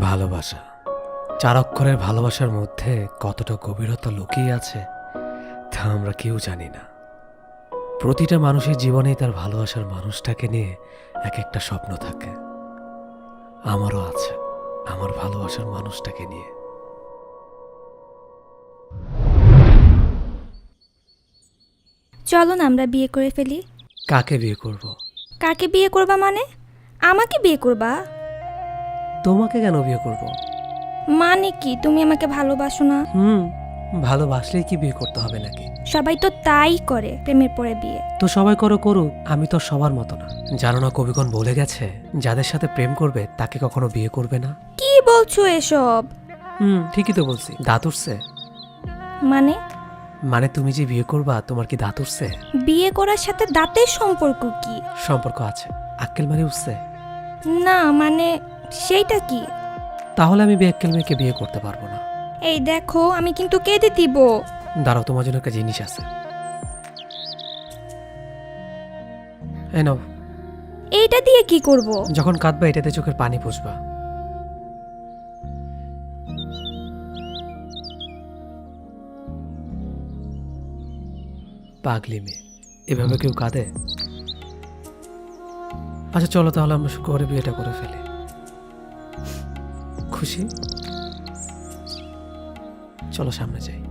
ভালোবাসা, 4 অক্ষরের ভালোবাসার মধ্যে কতটা গভীরতা লুকিয়ে আছে তা আমরা কেউ জানি না। প্রতিটা মানুষের জীবনেই তার ভালোবাসার মানুষটাকে নিয়ে এক একটা স্বপ্ন থাকে। আমারও আছে আমার ভালোবাসার মানুষটাকে নিয়ে। চলো না আমরা বিয়ে করে ফেলি। কাকে বিয়ে করব? কাকে বিয়ে করবা মানে? আমাকে বিয়ে করবা? তোমাকে কেন বিয়ে করব? মানে কি তুমি আমাকে ভালোবাসো না? ভালোবাসলেই কি বিয়ে করতে হবে নাকি? সবাই তো তাই করে, প্রেমের পরে বিয়ে। তো সবাই করুক, আমি তো সবার মতো না। জানো না কবিগণ বলে গেছে, যাদের সাথে প্রেম করবে তাকে কখনো বিয়ে করবে না। কি বলছো এসব? ঠিকই তো বলছি। দাঁত উঠছে? মানে তুমি যে বিয়ে করবা তোমার কি দাঁত উঠছে? বিয়ে করার সাথে দাঁতের সম্পর্ক কি? সম্পর্ক আছে। আক্কেল মারি উঠছে? না মানে সেইটা কি? তাহলে আমি বেআক্কেল মেয়েকে বিয়ে করতে পারবো না। এই দেখো আমি কিন্তু কেঁদে দিব। দাঁড়াও, তোমার জন্য একটা জিনিস আছে। এই নাও। এইটা দিয়ে কি করব? যখন কাঁদবা এটাতে চোখের পানি পুষবা। পাগলি মেয়ে, এভাবে কেউ কাঁদে? আচ্ছা চলো তাহলে আমরা শুক্রবারে বিয়েটা করে ফেলি। খুশি? চলো সামনে যাই।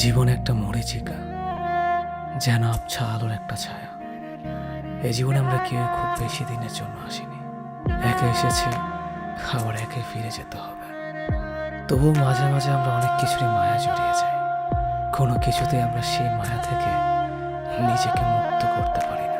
জীবন একটা মরীচিকা, যেন আবছা আলোর একটা ছায়া। এই জীবনে আমরা কেউ খুব বেশি দিনের জন্য আসিনি। একে এসেছি, আবার একে ফিরে যেতে হবে। তবুও মাঝে মাঝে আমরা অনেক কিছুরই মায়া জড়িয়ে যাই। কোনো কিছুতে আমরা সেই মায়া থেকে নিজেকে মুক্ত করতে পারি না।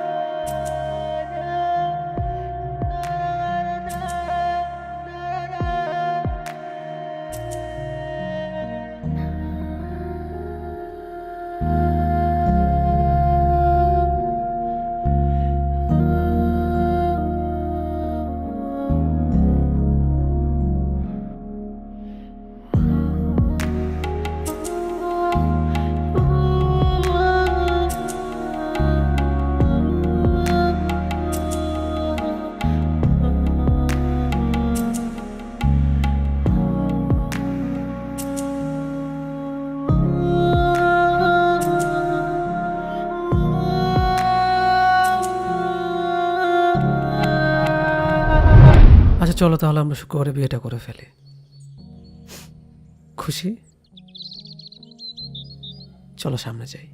আচ্ছা চলো তাহলে আমরা শুক্রবারে বিয়েটা করে ফেলি। খুশি? চলো সামনে যাই।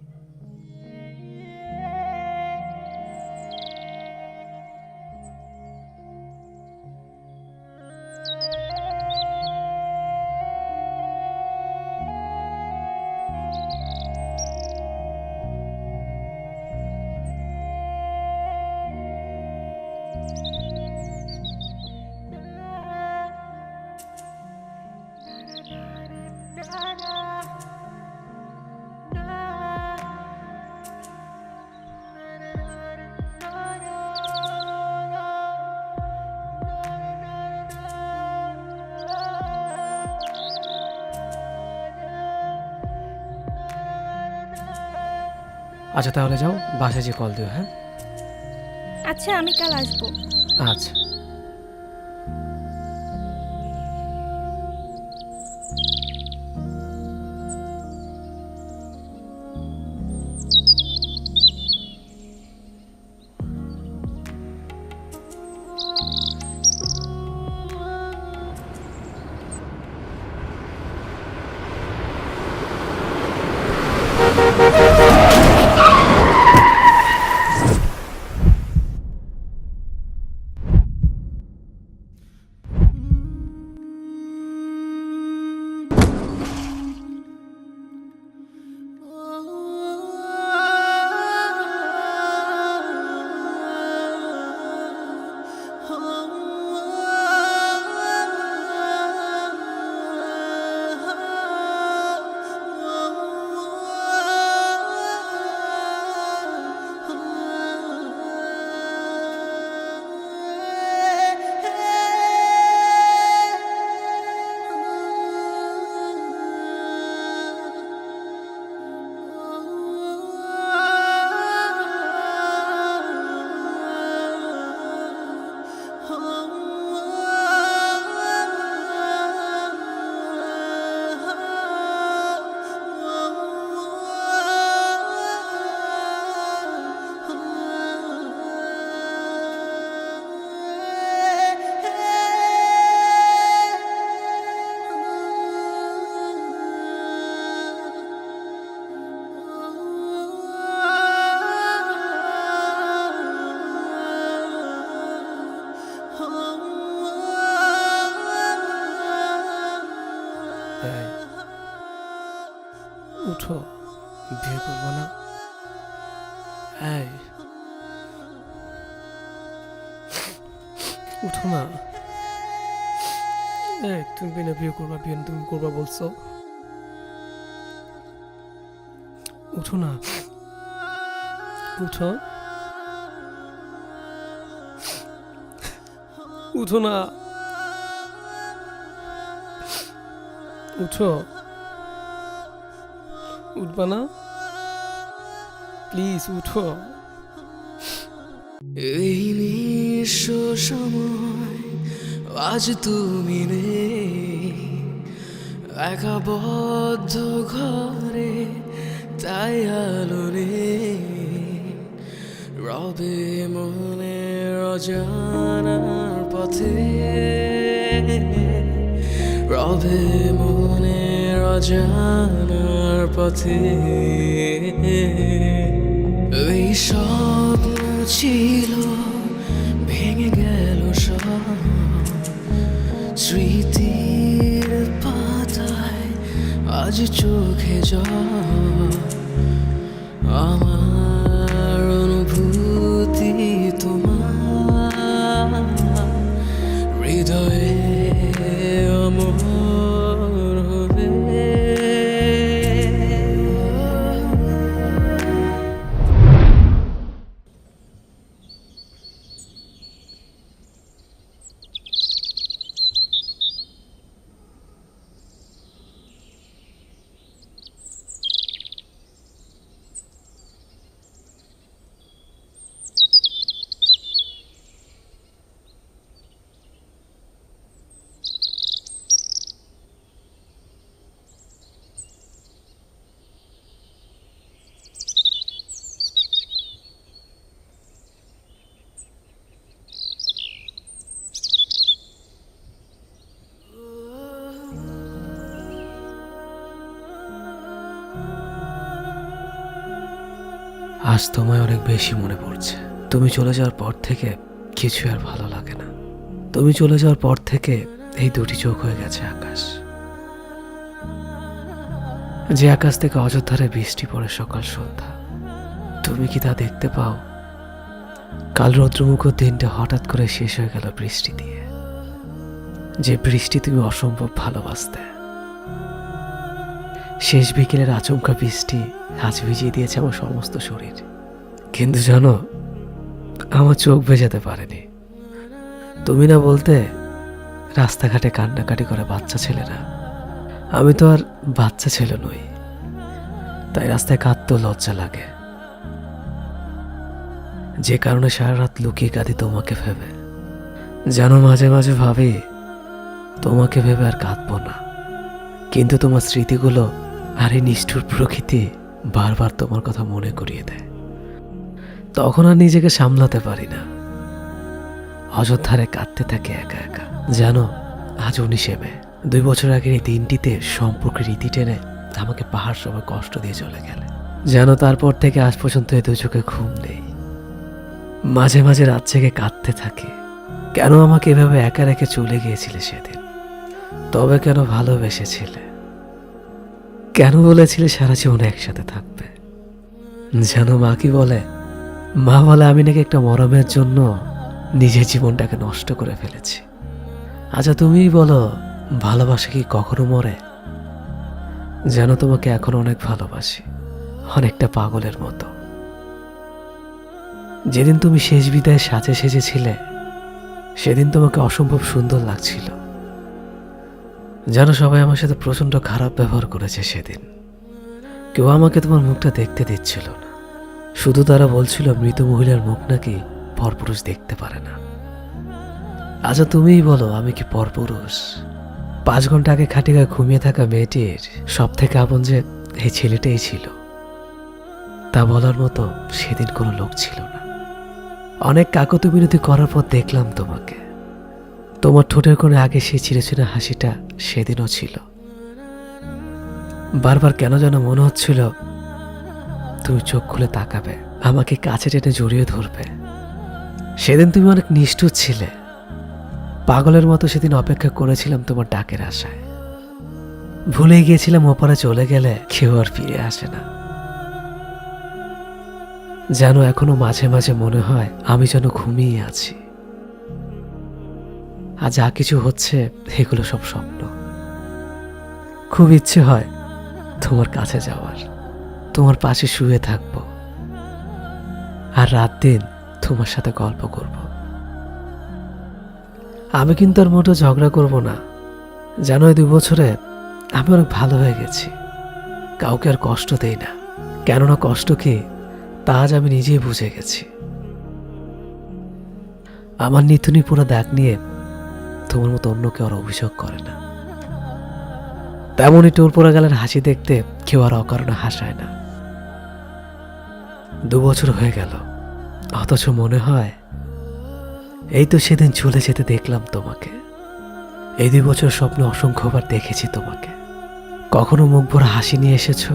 আচ্ছা তাহলে যাও, বাসায় যে কল দিও। হ্যাঁ আচ্ছা আমি কাল আসবো। আচ্ছা। বিয়ে করবো না? এই উঠো না। এই তুমি না বিয়ে করবা, বিয়ে তুমি করবা বলছো, উঠো না, উঠো, উঠো না, উঠো, উঠবা না, প্লিজ উঠো। এই নিঃস্ব সময় আজ তুমি নেই, একা বদ্ধ ঘরে তাই আলো নেই, রবে মনের অজানার পথে, রবে মনের অজানার পথে। এই স্বপ্ন ছিল ভেঙে গেল সব, স্মৃতির পাতায় আজ চোখে জল, আমার অনুভূতি তোমার হৃদয়ে অমর হবে। আজ তোমায় অনেক বেশি মনে পড়ছে। তুমি চলে যাওয়ার পর থেকে কিছু আর ভালো লাগে না। তুমি চলে যাওয়ার পর থেকে এই দুটি চোখ হয়ে গেছে আকাশ, যে আকাশ থেকে অযোধ্যারে বৃষ্টি পড়ে সকাল সন্ধ্যা। তুমি কি তা দেখতে পাও? কাল রৌদ্রমুখর দিনটা হঠাৎ করে শেষ হয়ে গেল বৃষ্টি দিয়ে, যে বৃষ্টি তুমি অসম্ভব ভালোবাসতে। শেষ বিকেলের আচমকা বৃষ্টি আজ ভিজিয়ে দিয়েছে আমার সমস্ত শরীর, কিন্তু জানো আমার চোখ ভেজাতে পারেনি। তুমি না বলতে রাস্তাঘাটে কান্নাকাটি করে বাচ্চা ছেলেরা, আমি তো আর বাচ্চা ছেলে নই, তাই রাস্তায় কাঁদতেও লজ্জা লাগে, যে কারণে সারা রাত লুকিয়ে কাঁদি তোমাকে ভেবে। জানো মাঝে মাঝে ভাবি তোমাকে ভেবে আর কাঁদবো না, কিন্তু তোমার স্মৃতিগুলো আর এই নিষ্ঠুর প্রকৃতি বারবার তোমার কথা মনে করিয়ে দেয়। তখন আর নিজেকে সামলাতে পারি না, অযোধ্যারে কাঁদতে থাকে একা একা। জানো আজ 19শে মে, 2 বছর আগের এই দিনটিতে সম্পর্কের রীতি টেনে আমাকে পাহাড় সময় কষ্ট দিয়ে চলে গেলে। জানো তারপর থেকে আজ পর্যন্ত এই 2 চোখে ঘুম নেই, মাঝে মাঝে রাত জেগে কাঁদতে থাকে। কেন আমাকে এভাবে একা রেখে চলে গিয়েছিলে সেদিন? তবে কেন ভালোবেসেছিলে? কেন বলেছিলে সারা জীবন একসাথে থাকবে? জানো মা কি বলে? মা বলে আমি নাকি একটা মরমের জন্য নিজের জীবনটাকে নষ্ট করে ফেলেছি। আচ্ছা তুমিই বলো, ভালোবাসা কি কখনো মরে? জানো তোমাকে এখন অনেক ভালোবাসি, অনেকটা পাগলের মতো। যেদিন তুমি শেষ বিদায় সাজে সেজেছিলে সেদিন তোমাকে অসম্ভব সুন্দর লাগছিল। জানো সবাই আমার সাথে প্রচন্ড খারাপ ব্যবহার করেছে সেদিন। কেউ আমাকে তোমার মুখটা দেখতে দিচ্ছিল না, শুধু তারা বলছিল মৃত মহিলার মুখ নাকি পরপুরুষ দেখতে পারে না। আচ্ছা তুমিই বলো আমি কি পরপুরুষ? 5 ঘন্টা আগে খাটিকায় ঘুমিয়ে থাকা মেয়েটির সব থেকে আপন যে এই ছেলেটাই ছিল, তা বলার মতো সেদিন কোনো লোক ছিল না। অনেক কাকতি বিনতি করার পর দেখলাম তোমাকে, তোমার ঠোঁটের কোণে আগে সেই চিরচেনা হাসিটা সেদিনও ছিল। বারবার কেন যেন মনে হচ্ছিল তুমি চোখ খুলে তাকাবে, আমাকে কাছে টেনে জড়িয়ে ধরবে। সেদিন তুমি অনেক নিষ্ঠুর ছিলে, পাগলের মতো সেদিন অপেক্ষা করেছিলাম তোমার ডাকের আশায়। ভুলে গিয়েছিলাম ওপারে চলে গেলে কেউ আর ফিরে আসে না। যেন এখনো মাঝে মাঝে মনে হয় আমি যেন ঘুমিয়ে আছি, আর যা কিছু হচ্ছে এগুলো সব স্বপ্ন। খুব ইচ্ছে হয় তোমার কাছে যাওয়ার, তোমার পাশে শুয়ে থাকবো, আর রাত দিন তোমার সাথে গল্প করব। আমি কিন্তু আর মোটেও ঝগড়া করব না। জানো, এই 2 বছরে আমি অনেক ভালো হয়ে গেছি। কাউকে আর কষ্ট দেই না, কেননা কষ্ট কি তা আজ আমি নিজেই বুঝে গেছি। আমার নিতুনি পুরো দাগ নিয়ে তোমার মতো অন্য কেউ আর অভিযোগ করে না। তেমনই টোল পড়ে গেলের হাসি দেখতে কেউ আর অকারণে হাসায় না। 2 বছর হয়ে গেল, অথচ মনে হয় এই তো সেদিন চলে যেতে দেখলাম তোমাকে। এই 2 বছর স্বপ্নে অসংখ্যবার দেখেছি তোমাকে। কখনো মুখ ভরা হাসি নিয়ে এসেছো,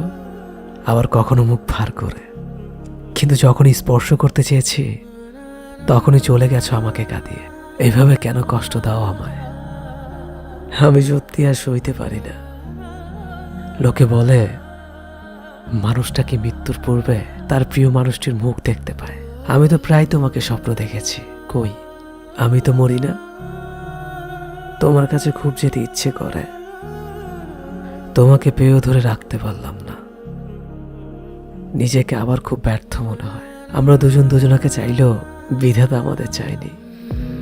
আবার কখনো মুখ ভার করে। কিন্তু যখনই স্পর্শ করতে চেয়েছি তখনই চলে গেছো আমাকে কাঁদিয়ে। এইভাবে কেন কষ্ট দাও আমায়? আমি সত্যি আর সইতে পারি না। লোকে বলে মানুষটা কি মৃত্যুর পূর্বে তার প্রিয় মানুষটির মুখ দেখতে পায়। আমি তো প্রায় তোমাকে স্বপ্ন দেখেছি, কই আমি তো মরি না। তোমার কাছে খুব যেতে ইচ্ছে করে, তোমাকে পেয়েও ধরে রাখতে পারলাম না। নিজেকে আবার খুব ব্যর্থ মনে হয়। আমরা দুজন দুজনাকে চাইলেও বিধাতা আমাদের চাইনি।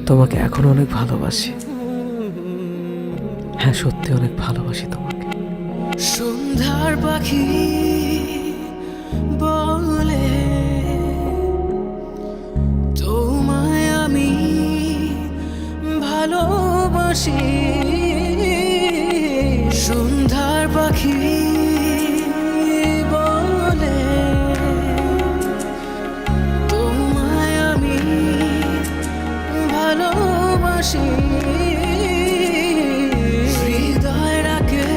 তোমাকে এখন অনেক ভালোবাসি, হ্যাঁ সত্যি অনেক ভালোবাসি তোমাকে। সন্ধ্যার পাখি বলে তোমায় আমি ভালোবাসি। সন্ধ্যার পাখি বলে তোমায় আমি ভালোবাসি। হৃদয় রাখে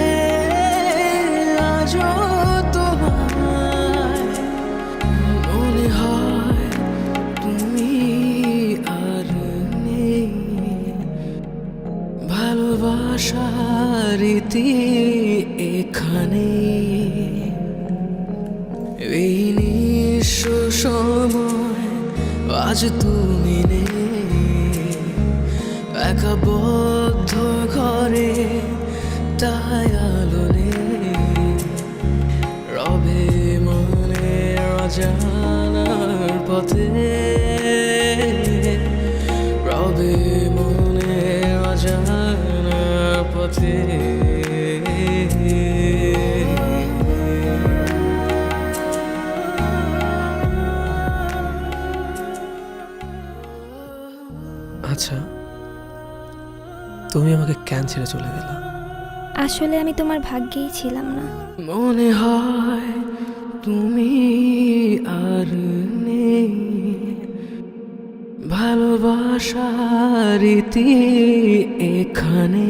আজও তোমায়, মনে হয় তুমি আর নেই। ভালোবাসার রীতি এখানে, এই নিঃস্ব সময় আজ তুমি নেই। একা বদ্ধ ঘরে তাই আলো নেই। রবে মনে অজানার পথে, রবে মনে অজানার পথে। আচ্ছা, তুমি আমাকে কেন ছেড়ে চলে গেলা? আসলে আমি তোমার ভাগ্যেই ছিলাম না। মনে হয় তুমি আর নেই। ভালোবাসার রীতি এখানে।